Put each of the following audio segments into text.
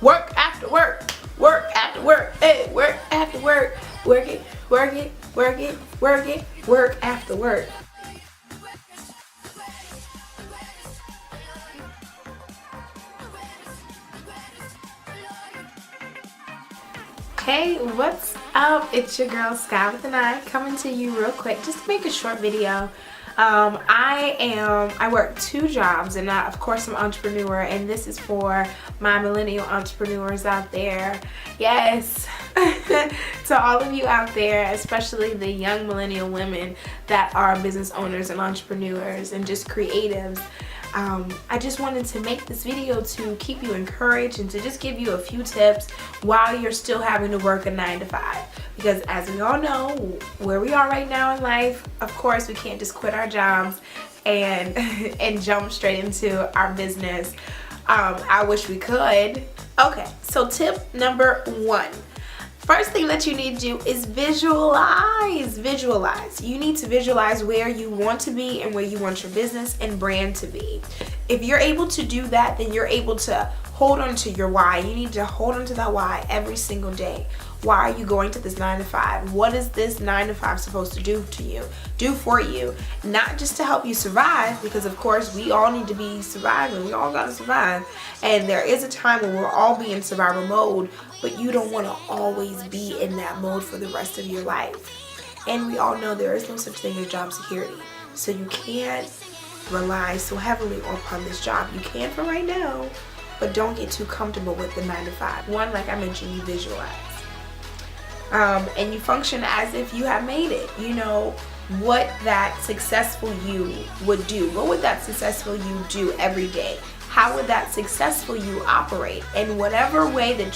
Work after work. Work after work. Hey, work after work. Work it, work it, work it, work it, work after work. Hey, what's up? It's your girl Sky with an I coming to you real quick just to make a short video. I work 2 jobs, and of course I'm an entrepreneur, and this is for my millennial entrepreneurs out there. Yes, to all of you out there, especially the young millennial women that are business owners and entrepreneurs and just creatives. I just wanted to make this video to keep you encouraged and to just give you a few tips while you're still having to work a 9 to 5. Because as we all know, where we are right now in life, of course we can't just quit our jobs and and jump straight into our business. I wish we could. Okay, so tip number 1. First thing that you need to do is visualize. You need to visualize where you want to be and where you want your business and brand to be. If you're able to do that, then you're able to hold on to your why. You need to hold on to that why every single day. Why are you going to this 9 to 5? What is this 9 to 5 supposed to do for you? Not just to help you survive, because of course we all need to be surviving. We all gotta survive. And there is a time when we'll all be in survival mode, but you don't want to always be in that mode for the rest of your life. And we all know there is no such thing as job security. So you can't rely so heavily upon this job. You can for right now, but don't get too comfortable with the 9 to 5. One, like I mentioned, you visualize. And you function as if you have made it. You know what that successful you would do. What would that successful you do every day? How would that successful you operate? And whatever way that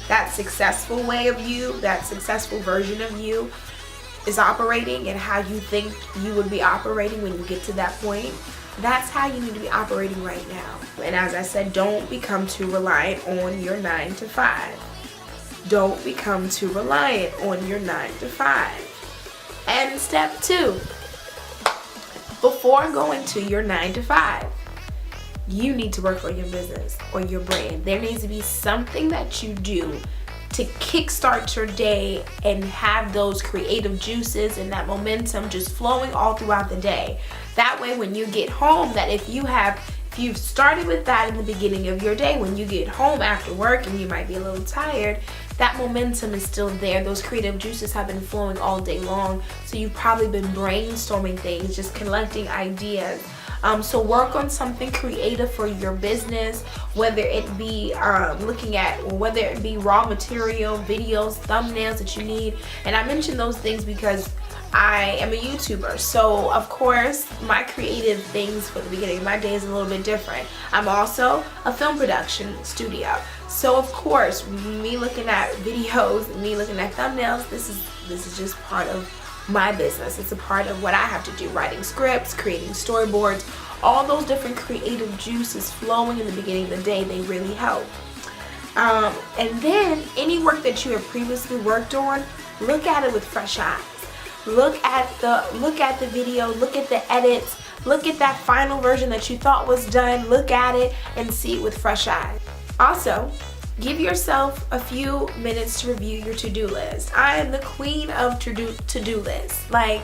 that successful way of you, that successful version of you is operating, and how you think you would be operating when you get to that point, that's how you need to be operating right now. And as I said, don't become too reliant on your 9 to 5. Don't become too reliant on your 9 to 5. And step 2, before going to your 9 to 5, you need to work for your business or your brand. There needs to be something that you do to kickstart your day and have those creative juices and that momentum just flowing all throughout the day. That way when you get home, that if you've started with that in the beginning of your day, when you get home after work and you might be a little tired, that momentum is still there. Those creative juices have been flowing all day long. So you've probably been brainstorming things, just collecting ideas. So work on something creative for your business, whether it be whether it be raw material, videos, thumbnails that you need. And I mention those things because I am a YouTuber, so of course my creative things for the beginning of my day is a little bit different. I'm also a film production studio, so of course me looking at videos, me looking at thumbnails, this is just part of my business. It's a part of what I have to do, writing scripts, creating storyboards, all those different creative juices flowing in the beginning of the day. They really help. And then any work that you have previously worked on, look at it with fresh eyes. Look at the video, look at the edits, look at that final version that you thought was done, look at it and see it with fresh eyes. Also, give yourself a few minutes to review your to-do list. I am the queen of to-do lists. Like,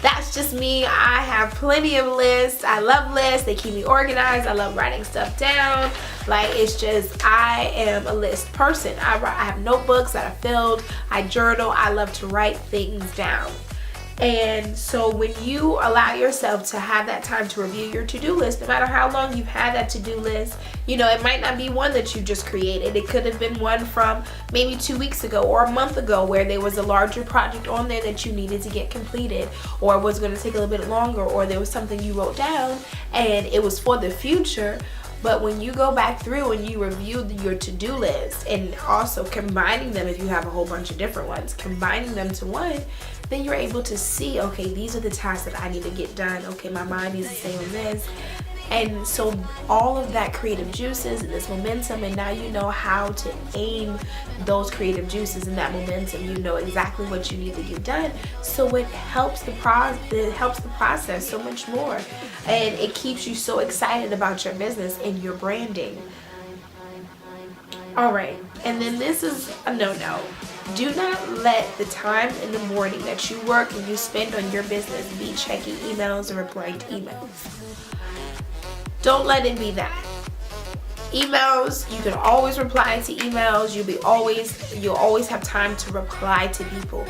that's just me. I have plenty of lists. I love lists. They keep me organized. I love writing stuff down. Like, it's just, I am a list person. I have notebooks that are filled. I journal. I love to write things down. And so when you allow yourself to have that time to review your to-do list, no matter how long you've had that to-do list, you know, it might not be one that you just created. It could have been one from maybe 2 weeks ago or a month ago where there was a larger project on there that you needed to get completed, or was going to take a little bit longer, or there was something you wrote down and it was for the future. But when you go back through and you review your to-do list, and also combining them, if you have a whole bunch of different ones, combining them to one, then you're able to see, okay, these are the tasks that I need to get done. Okay, my mind needs to stay on this. And so all of that creative juices and this momentum, and now you know how to aim those creative juices and that momentum. You know exactly what you need to get done. So it helps the process so much more. And it keeps you so excited about your business and your branding. All right, and then this is a no-no. Do not let the time in the morning that you work and you spend on your business be checking emails and replying to emails. Don't let it be that. Emails, you can always reply to emails. You'll always have time to reply to people.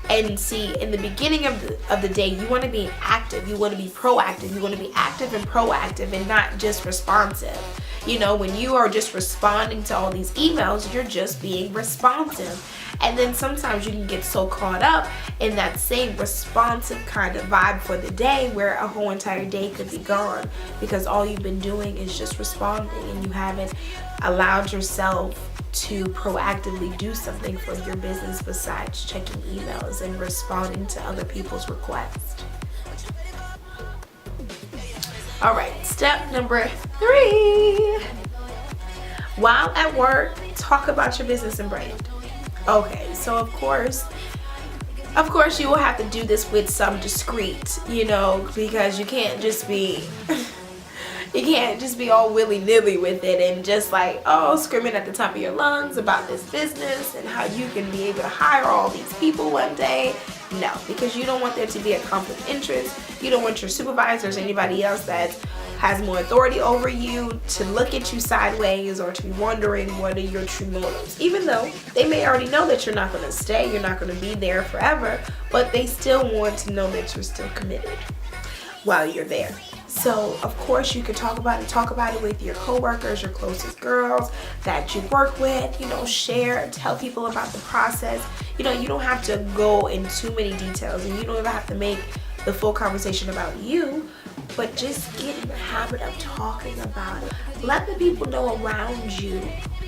And see, in the beginning of the day, you want to be active. You want to be proactive. You want to be active and proactive and not just responsive. You know, when you are just responding to all these emails, you're just being responsive. And then sometimes you can get so caught up in that same responsive kind of vibe for the day where a whole entire day could be gone because all you've been doing is just responding and you haven't allowed yourself to proactively do something for your business besides checking emails and responding to other people's requests. All right, step number 3. While at work, talk about your business and brand. Okay, so of course you will have to do this with some discreet, because you can't just be all willy-nilly with it and just like, screaming at the top of your lungs about this business and how you can be able to hire all these people one day. No, because you don't want there to be a conflict of interest. You don't want your supervisors or anybody else that has more authority over you to look at you sideways or to be wondering what are your true motives. Even though they may already know that you're not going to stay, you're not going to be there forever, but they still want to know that you're still committed while you're there. So of course you can talk about it with your coworkers, your closest girls that you work with, share, tell people about the process. You don't have to go in too many details and you don't even have to make the full conversation about you, but just get in the habit of talking about it. Let the people know around you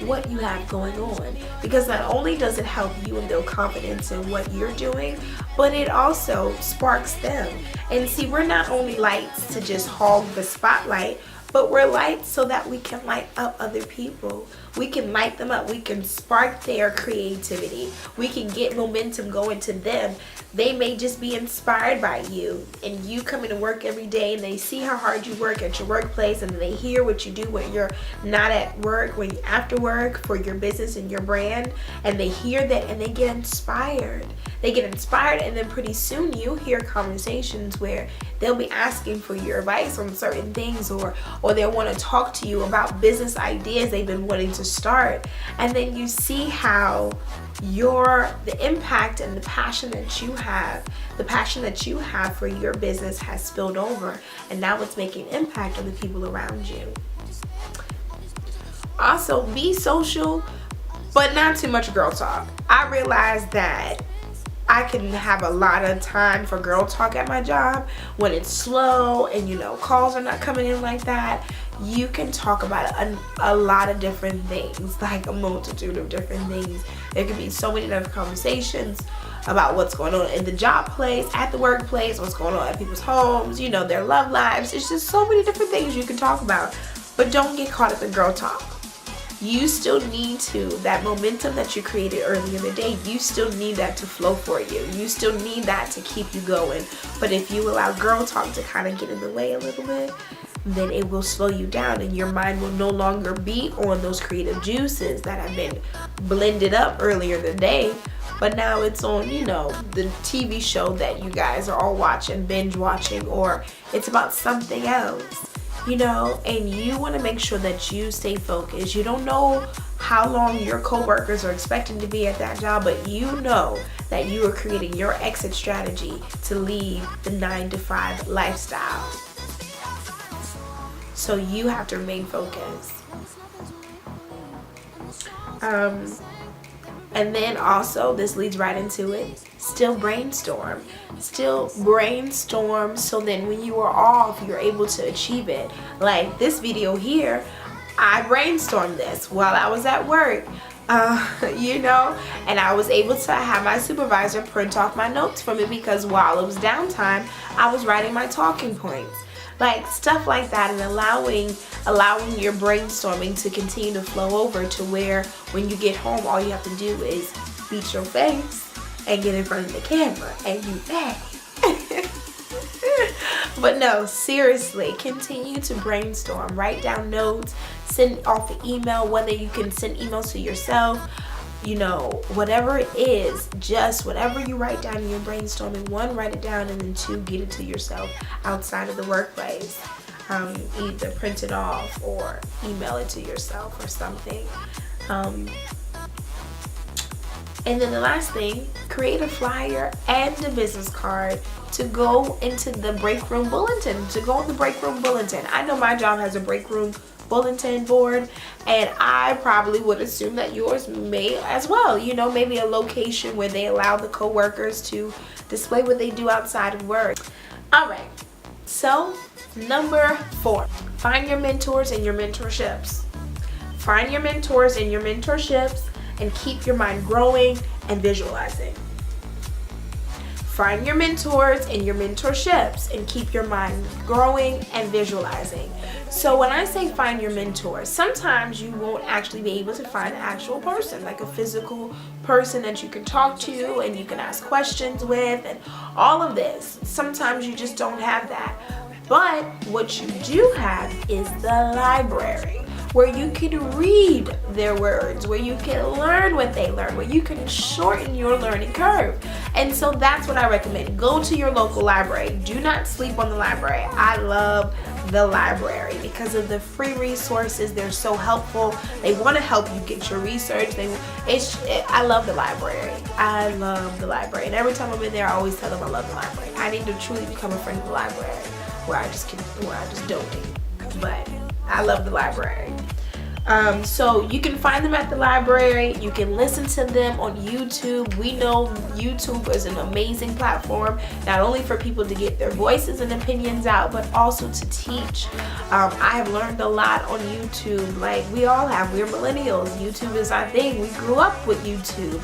what you have going on, because not only does it help you and build confidence in what you're doing, but it also sparks them. And see, we're not only lights to just hog the spotlight, but we're lights so that we can light up other people. We can light them up. We can spark their creativity. We can get momentum going to them. They may just be inspired by you, and you come into work every day and they see how hard you work at your workplace, and they hear what you do when you're not at work, when you're after work for your business and your brand, and they hear that and they get inspired. They get inspired, and then pretty soon you hear conversations where they'll be asking for your advice on certain things, or they'll want to talk to you about business ideas they've been wanting to start. And then you see how the impact and the passion that you have for your business has spilled over, and now it's making an impact on the people around you. Also, be social, but not too much girl talk. I realized that I can have a lot of time for girl talk at my job when it's slow and calls are not coming in like that. You can talk about a lot of different things, like a multitude of different things. There could be so many different conversations about what's going on in the job place, at the workplace, what's going on at people's homes, their love lives. It's just so many different things you can talk about, but don't get caught up in girl talk. You still need that momentum that you created earlier in the day, you still need that to flow for you. You still need that to keep you going. But if you allow girl talk to kind of get in the way a little bit, then it will slow you down and your mind will no longer be on those creative juices that have been blended up earlier in the day. But now it's on, the TV show that you guys are all watching, binge watching, or it's about something else. And you want to make sure that you stay focused. You don't know how long your coworkers are expecting to be at that job, but you know that you are creating your exit strategy to leave the 9-to-5 lifestyle. So you have to remain focused. And then also, this leads right into it, still brainstorm so then when you are off, you're able to achieve it. Like this video here, I brainstormed this while I was at work, and I was able to have my supervisor print off my notes for me because while it was downtime, I was writing my talking points. Like stuff like that, and allowing your brainstorming to continue to flow over to where when you get home, all you have to do is beat your face and get in front of the camera and you back. But no, seriously, continue to brainstorm. Write down notes, send off an email, whether you can send emails to yourself, you know, whatever it is, just whatever you write down in your brainstorming, one, write it down, and then two, get it to yourself outside of the workplace. Either print it off or email it to yourself or something. And then the last thing, create a flyer and a business card to go into the break room bulletin, to go in the break room bulletin. I know my job has a break room bulletin board, and I probably would assume that yours may as well. You know, maybe a location where they allow the co-workers to display what they do outside of work. All right, so number 4, find your mentors and your mentorships. Find your mentors and your mentorships and keep your mind growing and visualizing. Find your mentors and your mentorships and keep your mind growing and visualizing. So when I say find your mentors, sometimes you won't actually be able to find an actual person, like a physical person that you can talk to and you can ask questions with and all of this. Sometimes you just don't have that. But what you do have is the library, where you can read their words, where you can learn what they learn, where you can shorten your learning curve. And so that's what I recommend. Go to your local library. Do not sleep on the library. I love the library because of the free resources. They're so helpful. They want to help you get your research. I love the library. I love the library. And every time I'm in there, I always tell them I love the library. I need to truly become a friend of the library where I just donate. But I love the library. So you can find them at the library. You can listen to them on YouTube. We know YouTube is an amazing platform, not only for people to get their voices and opinions out, but also to teach. I have learned a lot on YouTube, like we all have. We're millennials. YouTube is our thing. We grew up with YouTube.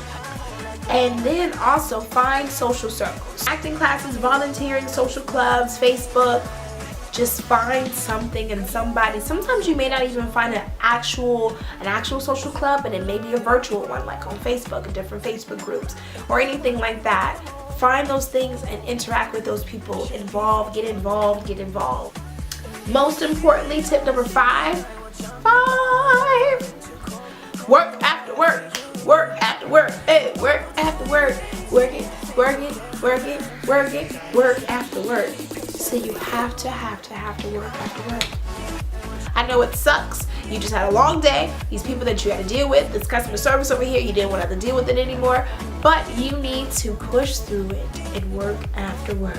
And then also find social circles. Acting classes, volunteering, social clubs, Facebook. Just find something and somebody. Sometimes you may not even find an actual social club, and it may be a virtual one, like on Facebook, different Facebook groups or anything like that. Find those things and interact with those people. Get involved. Most importantly, tip number 5, work after work. Work after work. Hey, work after work. Work after work. So you have to work after work. I know it sucks. You just had a long day. These people that you had to deal with, this customer service over here, you didn't want to have to deal with it anymore. But you need to push through it and work after work.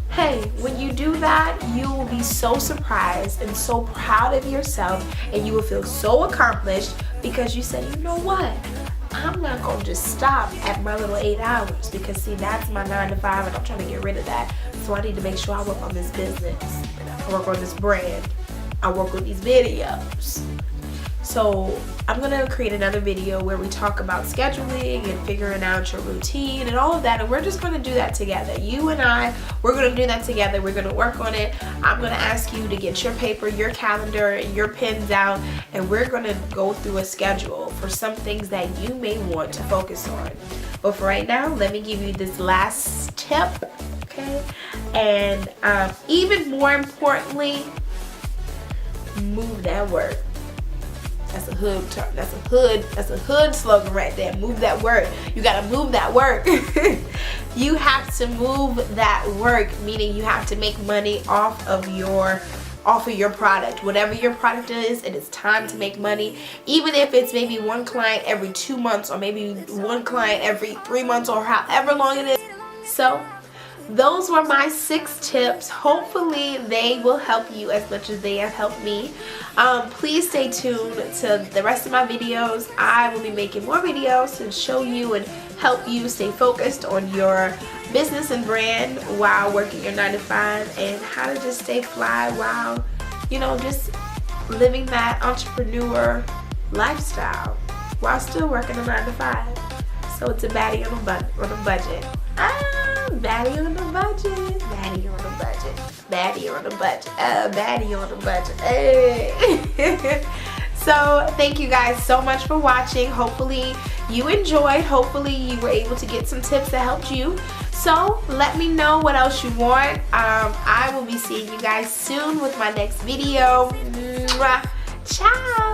Hey, when you do that, you will be so surprised and so proud of yourself, and you will feel so accomplished because you say, you know what? I'm not going to just stop at my little 8 hours, because see, that's my 9 to 5 and I'm trying to get rid of that. So I need to make sure I work on this business. I work on this brand. I work on these videos. So I'm going to create another video where we talk about scheduling and figuring out your routine and all of that. And we're just going to do that together. You and I, we're going to do that together. We're going to work on it. I'm going to ask you to get your paper, your calendar, and your pens out. And we're going to go through a schedule for some things that you may want to focus on. But for right now, let me give you this last tip. Okay? And even more importantly, move that work. That's a hood term. That's a hood slogan right there. Move that work. You gotta move that work. You have to move that work, meaning you have to make money off of your product. Whatever your product is, it is time to make money. Even if it's maybe one client every 2 months, or maybe one client every 3 months, or however long it is. So those were my 6 tips. Hopefully they will help you as much as they have helped me. Please stay tuned to the rest of my videos. I will be making more videos to show you and help you stay focused on your business and brand while working your 9 to 5, and how to just stay fly while, you know, just living that entrepreneur lifestyle while still working a 9 to 5. So it's a baddie on a budget. Baddie on the budget. Baddie on the budget. Baddie on the budget. Baddie on the budget. Hey. So thank you guys so much for watching. Hopefully you enjoyed. Hopefully you were able to get some tips that helped you. So let me know what else you want. I will be seeing you guys soon with my next video. Mwah. Ciao.